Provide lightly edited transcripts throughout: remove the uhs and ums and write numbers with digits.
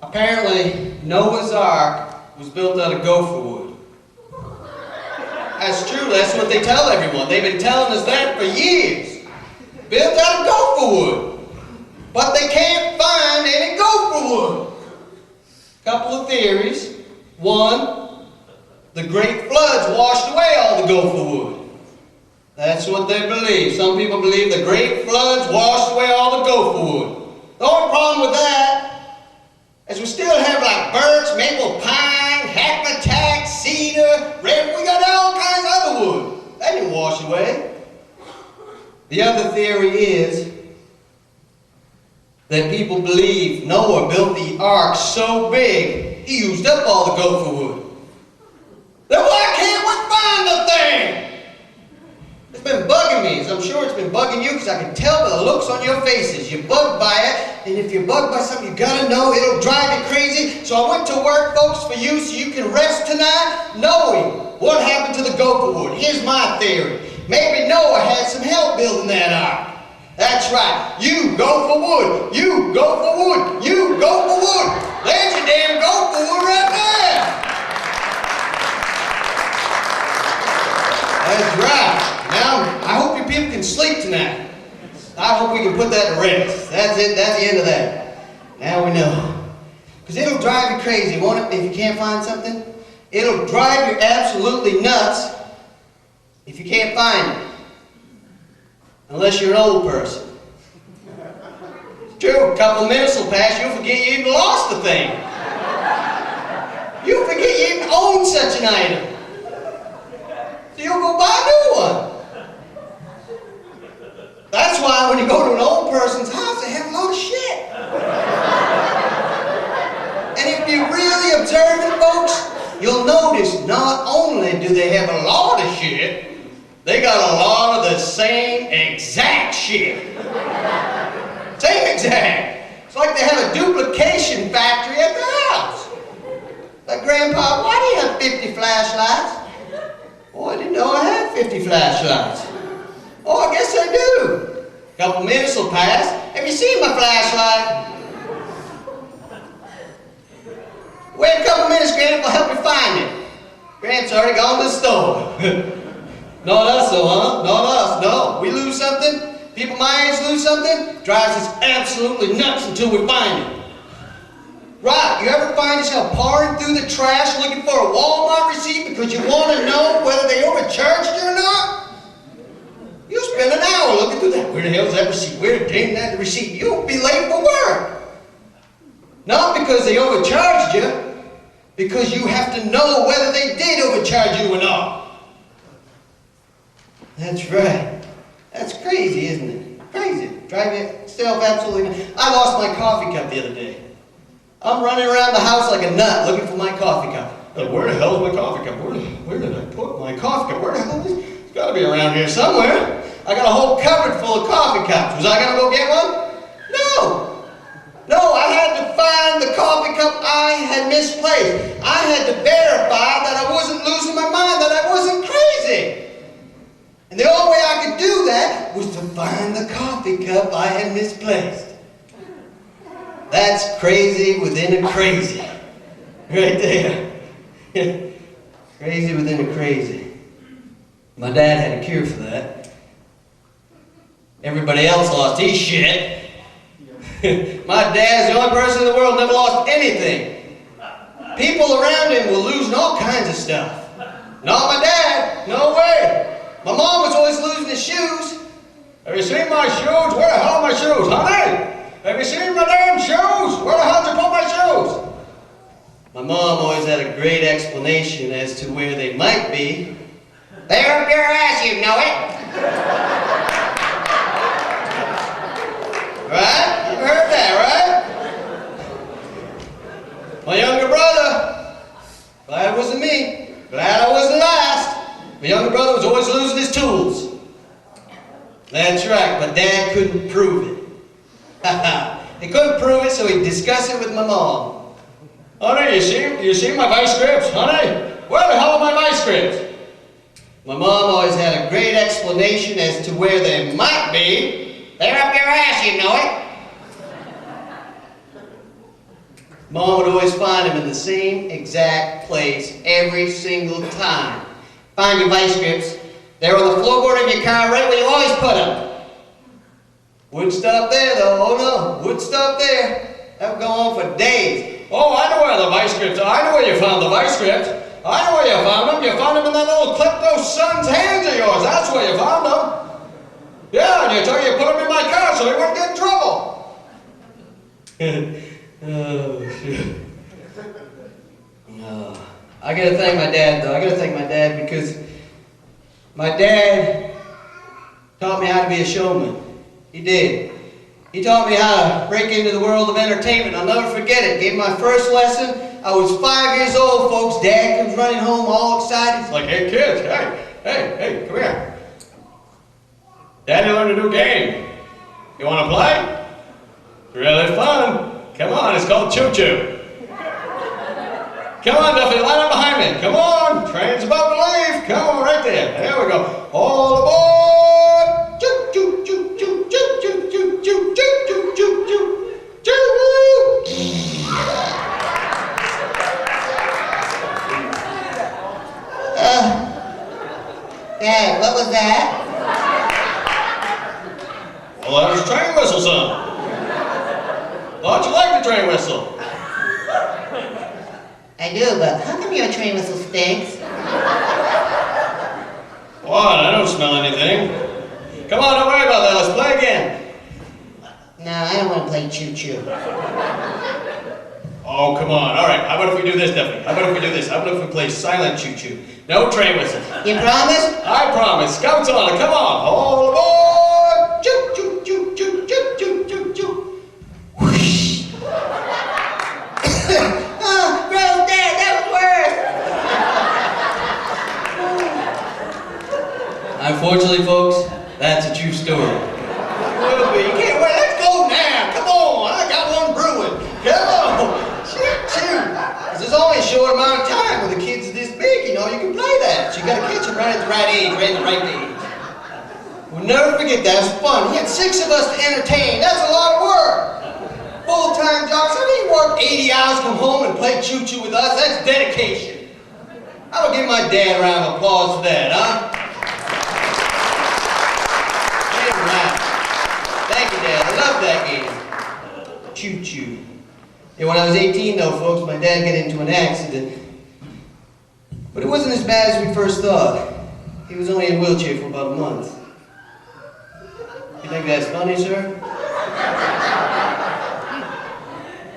Apparently, Noah's Ark was built out of gopher wood. That's true, that's what they tell everyone. They've been telling us that for years. Built out of gopher wood. But they can't find any gopher wood. Couple of theories. One, the great floods washed away all the gopher wood. That's what they believe. Some people believe the great floods washed away all the gopher wood. The only problem with that is we still have like birch, maple pine, hackmatack, cedar, red. We got all kinds of other wood. That didn't wash away. The other theory is that people believe Noah built the ark so big he used up all the gopher wood. Then why can't we find the thing? It's been bugging me, as I'm sure it's been bugging you, because I can tell by the looks on your faces. You're bugged by it, and if you're bugged by something, you gotta know it'll drive you crazy. So I went to work, folks, for you so you can rest tonight knowing what happened to the gopher wood. Here's my theory. Maybe Noah had some help building that ark. That's right. You go for wood. You go for wood. You go for wood. There's your damn gopher wood right there. That's right. Now, I hope you people can sleep tonight. I hope we can put that to rest. That's it. That's the end of that. Now we know. Because it'll drive you crazy, won't it, if you can't find something? It'll drive you absolutely nuts if you can't find it. Unless you're an old person. It's true, a couple of minutes will pass, you'll forget you even lost the thing. You'll forget you even owned such an item. So you'll go buy a new one. That's why when you go to an old person's house, they have a lot of shit. And if you really observe it, folks, you'll notice not only do they have a lot of shit, they got a lot of the same exact shit. Same exact. It's like they have a duplication factory at the house. Like, Grandpa, why do you have 50 flashlights? Oh, I didn't know I had 50 flashlights. Oh, I guess I do. A couple minutes will pass. Have you seen my flashlight? Wait a couple minutes, Granny, we'll help you find it. Granny's already gone to the store. Not us though, huh? Not us, no. We lose something, people my age lose something, drives us absolutely nuts until we find it. Right, you ever find yourself pouring through the trash looking for a Walmart receipt because you want to know whether they overcharged you or not? You spend an hour looking through that. Where the hell is that receipt? Where the dang that receipt? You'll be late for work. Not because they overcharged you, because you have to know whether they did overcharge you or not. That's right. That's crazy, isn't it? Crazy. Drive yourself absolutely nuts. I lost my coffee cup the other day. I'm running around the house like a nut looking for my coffee cup. Like, where the hell is my coffee cup? Where did I put my coffee cup? Where the hell is it? It's got to be around here somewhere. I got a whole cupboard full of coffee cups. Was I going to go get one? No. No, I had to find the coffee cup I had misplaced. I had to verify that I wasn't losing my mind, that I wasn't crazy. And the only way I could do that was to find the coffee cup I had misplaced. That's crazy within a crazy. Right there. Crazy within a crazy. My dad had a cure for that. Everybody else lost his shit. My dad's the only person in the world who never lost anything. People around him were losing all kinds of stuff. Not my dad. No way. My mom was always losing his shoes. Have you seen my shoes? Where the hell are my shoes, honey? Have you seen my damn shoes? Where the hell did you put my shoes? My mom always had a great explanation as to where they might be. They're up your ass, you know it. Right? You've heard that, right? My younger brother, glad it wasn't me. Glad I wasn't last. My younger brother was always losing his tools. That's right, but Dad couldn't prove it. He couldn't prove it, so he'd discuss it with my mom. Honey, you see my vice grips? Honey, where the hell are my vice grips? My mom always had a great explanation as to where they might be. They're up your ass, you know it. Mom would always find them in the same exact place every single time. Find your vice grips. They're on the floorboard of your car, right where you always put them. Wouldn't stop there though, oh no, wouldn't stop there. That would go on for days. Oh, I know where the vice grips are. I know where you found the vice grips. I know where you found them. You found them in that little klepto son's hands of yours. That's where you found them. Yeah, and you told you put them in my car so he wouldn't get in trouble. Oh, shit. No. I gotta thank my dad though. I gotta thank my dad because my dad taught me how to be a showman. He did. He taught me how to break into the world of entertainment. I'll never forget it. Gave my first lesson. I was 5 years old, folks. Dad comes running home all excited. He's like, hey kids, hey, come here. Daddy learned a new game. You want to play? It's really fun. Come on, it's called CHOO. Come on, Duffy, line up behind me. Come on, train's about to leave. Come on, right there. There we go. All aboard! Choo choo choo choo choo choo choo choo choo choo choo choo. Dad, what was that? Well, that was a train whistle, son. Thought you liked the train whistle. I do, but how come your train whistle stinks? What? I don't smell anything. Come on, don't worry about that. Let's play again. No, I don't want to play choo-choo. Oh, come on. All right, how about if we do this, Duffy? How about if we do this? How about if we play silent choo-choo? No train whistle. You promise? I promise. Scouts on it. Come on. All aboard! Choo, choo, choo, choo, choo, choo, choo, choo. Whoosh. Oh, gross, Dad, that was worse. Unfortunately, folks, that's a true story. You can't wait. Let's go now. Come on. I got one brewing. Come on. Shoot. There's only a short amount of time when the kids are this big, you know, you can play that. So you gotta catch them right at the right age, right at the right age. We'll never forget that. It was fun. We had 6 of us to entertain. That's a lot of work. Full-time job. So he worked 80 hours, come home and play choo-choo with us. That's dedication. I would give my dad a round of applause for that, huh? Thank you, Dad. I love that game. Choo-choo. Yeah, when I was 18, though, folks, my dad got into an accident. But it wasn't as bad as we first thought. He was only in a wheelchair for about a month. You think that's funny, sir?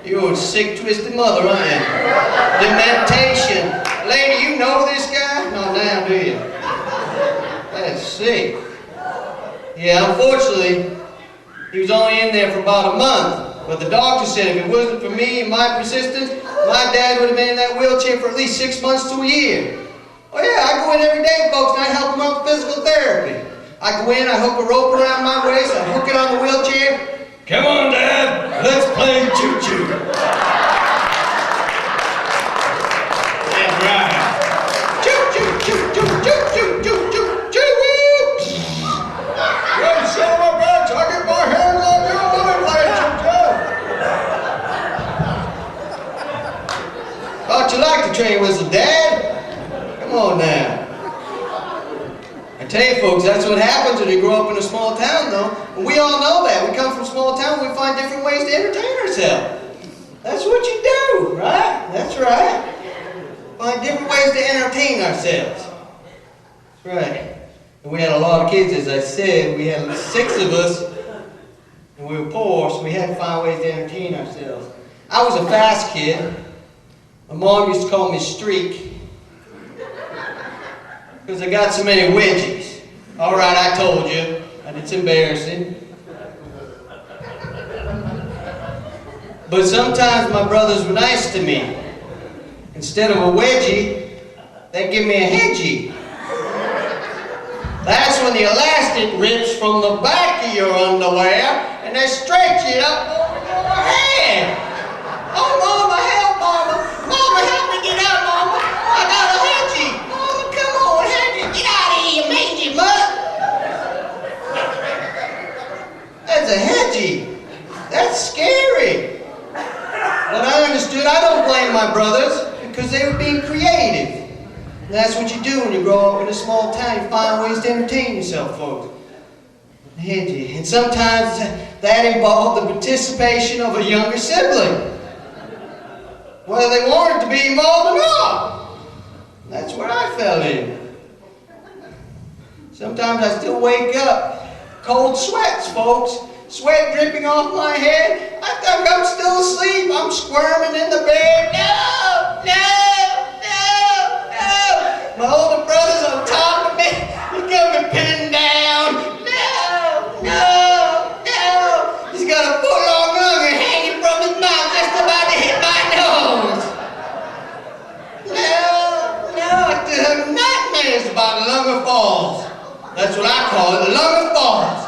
You're a sick, twisted mother, aren't you? Dementation. Lady, you know this guy? Not now, do you? That's sick. Yeah, unfortunately, he was only in there for about a month. But the doctor said if it wasn't for me and my persistence, my dad would have been in that wheelchair for at least 6 months to a year. Oh yeah, I go in every day, folks, and I help him out with physical therapy. I go in, I hook a rope around my waist, I hook it on the wheelchair. Come on, Dad, let's play choo-choo. That's right. Choo-choo, choo-choo, choo-choo, choo-choo, choo-choo. Good son of a bitch, I'll get my hands on you when I play choo-choo. Thought you liked the train whistle, Dad. Come on now. I tell you folks, that's what happens when you grow up in a small town though. And we all know that. We come from a small town, we find different ways to entertain ourselves. That's what you do, right? That's right. Find different ways to entertain ourselves. That's right. And we had a lot of kids, as I said. We had 6 of us, and we were poor, so we had to find ways to entertain ourselves. I was a fast kid. My mom used to call me Streak, because I got so many wedgies. All right, I told you, and it's embarrassing. But sometimes my brothers were nice to me. Instead of a wedgie, they'd give me a HEDGIE. That's when the elastic rips from the back of your underwear, and they stretch it up over your head. Oh, Mama, help, Mama. Mama, help me get out, Mama. I got a HEDGIE. Mama, come on, HEDGIE. Get out of here, you mangy mutt. That's a HEDGIE. That's scary. When I understood, I don't blame my brothers, because they were being creative. And that's what you do when you grow up in a small town. You find ways to entertain yourself, folks. HEDGIE. And sometimes that involved the participation of a younger sibling, whether they wanted to be involved or not. That's where I fell in. Sometimes I still wake up, cold sweats, folks. Sweat dripping off my head. I think I'm still asleep. I'm squirming in the bed. No, no, no, no. My older brother's on top of me. He got me pinned down. No, no, no. He's got a foot-long lung hanging from his mouth just about to hit my nose. No, no. I still have nightmares about lung falls. That's what I call it, lung falls.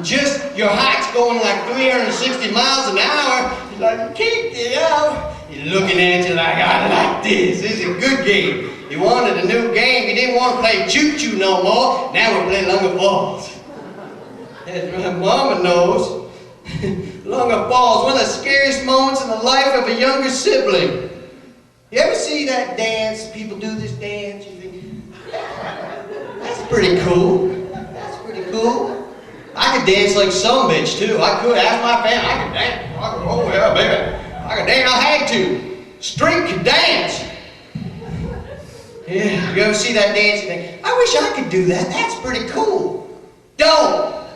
Just your heart's going like 360 miles an hour. You're like, you can't get out. He's looking at you like, I like this. This is a good game. He wanted a new game. He didn't want to play CHOO no more. Now we're playing Lunga Falls. As my mama knows, Lunga Falls, one of the scariest moments in the life of a younger sibling. You ever see that dance? People do this dance. You think, that's pretty cool. That's pretty cool. I could dance like some bitch too. I could. Ask my family. I could dance. I could, oh yeah, baby. I could dance. I had to. Street could dance. Yeah. You ever see that dance and think, I wish I could do that. That's pretty cool. Don't.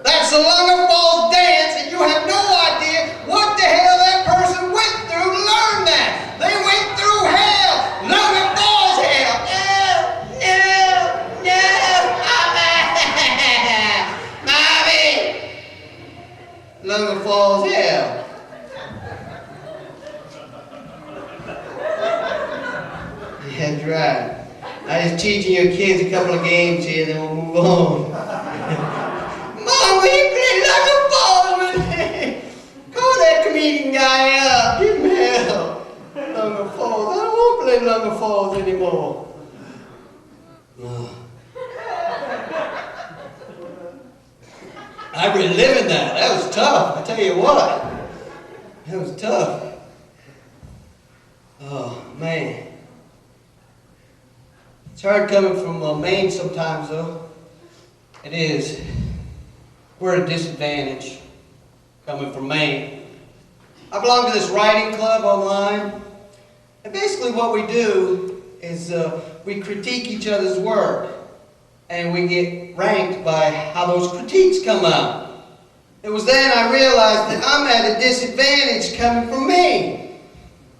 That's the Lunga Falls dance, and you have no idea what the hell that person went through to learn that. They went through hell. Lunga Falls hell. No, no, no. Lunga Falls hell. Yeah, that's right. I'm just teaching your kids a couple of games here, then we'll move on. Mom, will you play Lunga Falls with me? Call that comedian guy up. Give him hell. Lunga Falls. I don't want to play Lunga Falls anymore. I reliving that. That was tough. I tell you what. That was tough. Oh, man. It's hard coming from Maine sometimes, though. It is. We're at a disadvantage coming from Maine. I belong to this writing club online. And basically what we do is we critique each other's work. And we get ranked by how those critiques come out. It was then I realized that I'm at a disadvantage coming from Maine.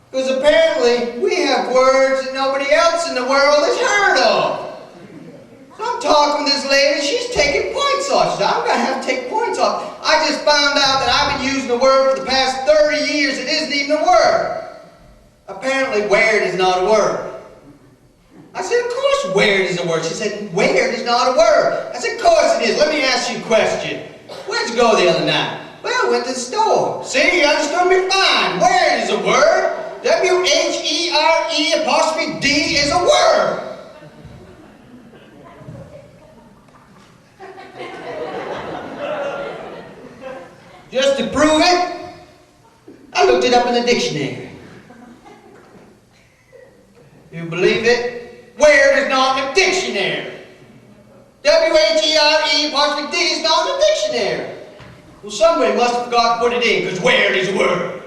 Because apparently we have words that nobody else in the world has heard of. So I'm talking to this lady, she's taking points off. She said, I'm going to have to take points off. I just found out that I've been using the word for the past 30 years. It isn't even a word. Apparently weird is not a word. I said, of course weird is a word. She said, weird is not a word. I said, of course it is. Let me ask you a question. Where'd you go the other night? Well, I went to the store. See, you understood me fine. Weird is a word. W-H-E-R-E'(D) is a word. Just to prove it, I looked it up in the dictionary. You believe it? Weird is not in the dictionary. W-H-E-R-E'(D) is not in the dictionary. Well, somebody must have forgot to put it in, because weird is a word.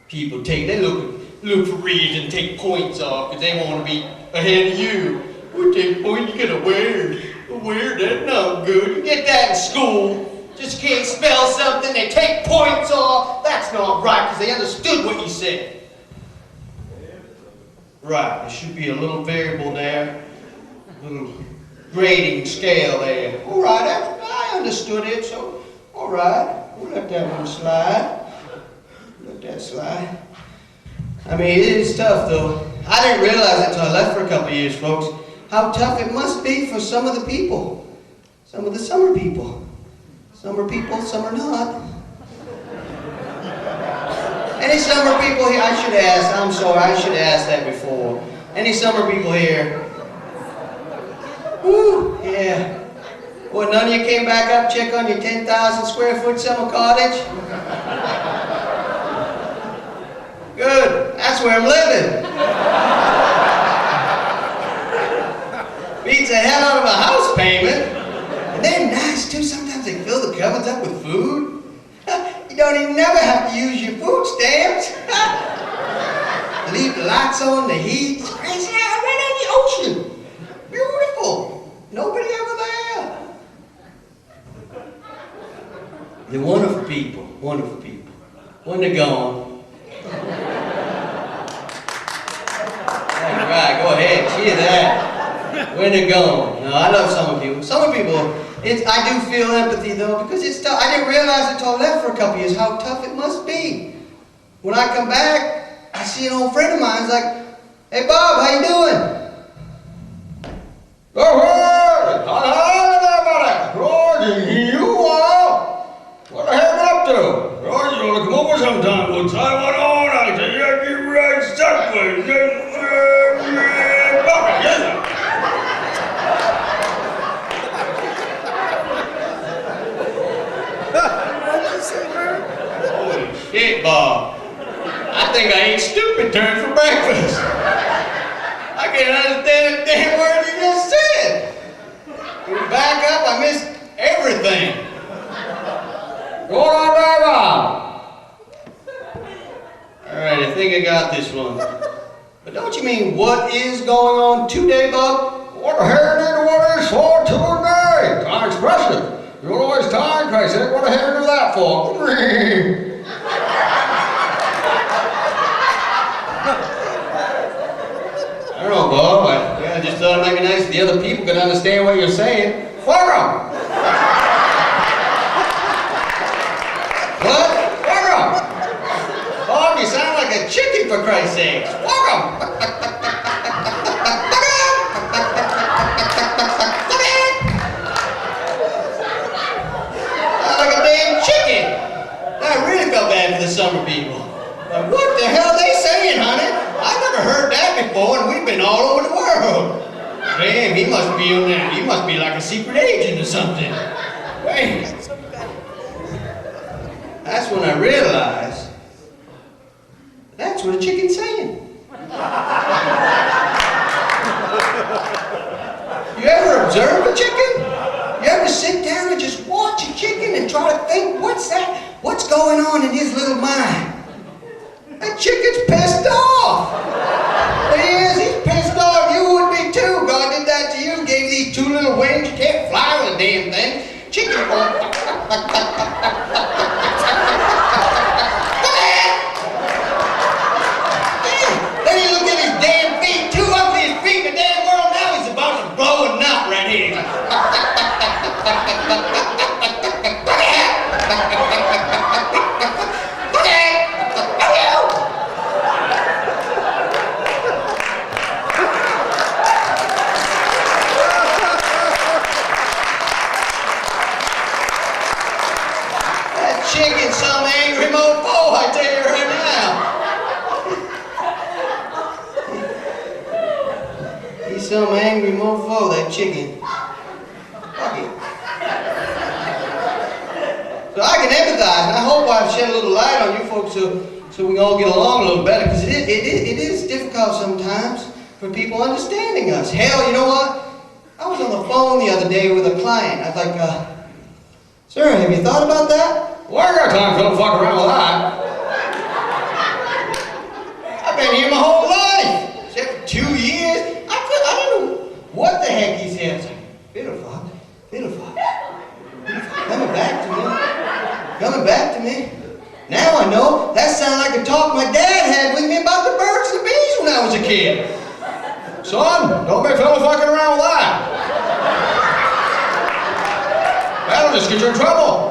People they look for reason to take points off, because they want to be ahead of you. We take points, you get a weird. A weird, that's not good. You get that in school. Just can't spell something, they take points off. That's not right, because they understood what you said. Right, there should be a little variable there, a little grading scale there. All right, I understood it, so all right, we'll let that one slide. Let that slide. I mean, it is tough, though. I didn't realize it until I left for a couple of years, folks, how tough it must be for some of the people, some of the summer people. Some are people, some are not. Any summer people here? I should ask. I'm sorry. I should have asked that before. Any summer people here? Woo, yeah. Well, none of you came back up check on your 10,000 square foot summer cottage? That's where I'm living. Beats the hell out of a house payment. And they're nice too. Sometimes they fill the cupboards up with food. You don't even never have to use your food stamps. Leave the lights on, the heat. It's crazy out right on the ocean. Beautiful. Nobody ever there. They're wonderful people. Wonderful people. When they're gone. That's right. Go ahead. Cheer that. When they're gone. No, I love summer people. Summer people, I do feel empathy though, because it's tough. I didn't realize until I left for a couple years how tough it must be. When I come back, I see an old friend of mine. He's like, "Hey Bob, how you doing?" "Oh, hey, hi there, buddy. George, you what the hell you up to? George, you want to come over sometime? We'll tie one on. I tell you, get right stuck with Holy shit, Bob. I think I ate stupid turd for breakfast. I can't understand a damn word you just said. When you back up, I missed everything. Go on, Bob. All right, I think I got this one. But don't you mean what is going on today, Bob? What the hell do what is for today? Time expressive. You're always time, Christ. What the hell do that for? I don't know, Bob. I just thought it might be nice if the other people could understand what you're saying. Fuck 'em! What? Fuck 'em! Bob, you sound like a chicken, for Christ's sake. Fuck 'em! Like a damn chicken. I really felt bad for the summer people. Like, what the hell are they saying, honey? I've never heard that before, and we've been all over the world. Damn, he must be on that. He must be like a secret agent or something. Wait. That's when I realized that's what a chicken's saying. You ever observe a chicken? You ever sit down and just watch a chicken and try to think, what's going on in his little mind? That chicken's pissed off. He is, he's pissed off. You would be too. God did that to you, gave these two little wings. You can't fly with a damn thing. Chicken going. Then he looked at his damn feet, two ugly feet in the damn world. Now he's about to blow a nut right here. Chicken, some angry mofo, I tell you right now. He's some angry mofo, that chicken. Fuck it. So I can empathize, and I hope I've shed a little light on you folks so we can all get along a little better, because it is difficult sometimes for people understanding us. Hell, you know what? I was on the phone the other day with a client. I was like, "Sir, have you thought about that?" "Well, I got time to fuck around with that. I've been here my whole life. Except for 2 years. I don't know what the heck he said. I was like, "FIDDLE, coming back to me. Now I know that sounded like a talk my dad had with me about the birds and the bees when I was a kid. Son, don't be fucking around with that. That'll just get you in trouble."